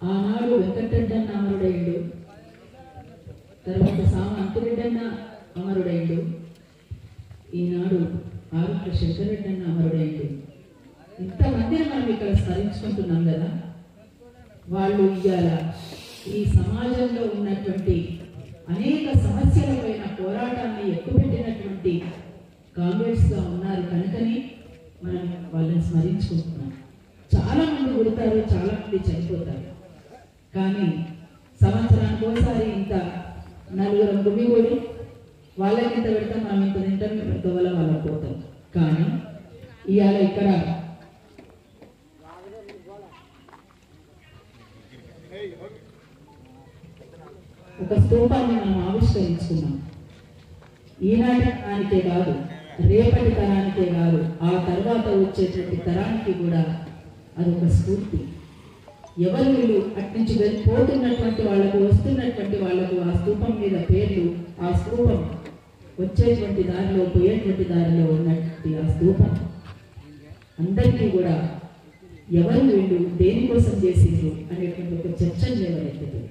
ఆనాడు వెంకటరెడ్డన్న అమరుడైండు, తర్వాత సామ అంతిరెడ్డన్న అమరుడైండు, ఈనాడు ఆరుట్ల శంకరెడ్డన్న అమరుడైండు. ఇంతమందిని మనం ఇక్కడ స్మరించుకుంటున్నాం కదా. వాళ్ళు ఇవాళ ఈ సమాజంలో ఉన్నటువంటి అనేక సమస్యలపైన పోరాటాన్ని ఎక్కుపెట్టినటువంటి కామ్రేడ్స్గా ఉన్నారు కనుకని మనం వాళ్ళని స్మరించుకుంటున్నాం. చాలా మంది పుడతారు, చాలా మంది చనిపోతారు. కానీ సంవత్సరానికి ఒకసారి ఇంత నలుగురం గుమిగూడి వాళ్ళకి ఇంత పెడతాం, మనం ఇంత తింటాం, ఇంత వల్ల వాళ్ళకి పోతాం. కానీ ఇవాళ ఇక్కడ ఒక స్తూపాన్ని మనం ఆవిష్కరించుకున్నాం. ఈనాటికే కాదు, రేపటి తరానికే కాదు, ఆ తర్వాత వచ్చేటువంటి తరానికి కూడా అదొక స్ఫూర్తి. ఎవరు వీళ్ళు అట్నుంచి వెళ్ళిపోతున్నటువంటి వాళ్ళకు, వస్తున్నటువంటి వాళ్ళకు ఆ స్తూపం మీద పేర్లు, ఆ స్తూపం వచ్చేటువంటి దారిలో, పోయేటువంటి దారిలో ఉన్నటువంటి ఆ స్తూపం అందరికీ కూడా ఎవరు వీళ్ళు దేనికోసం చేసిండ్రు అనేటువంటి ఒక చర్చను లేవనెత్తుతుంది.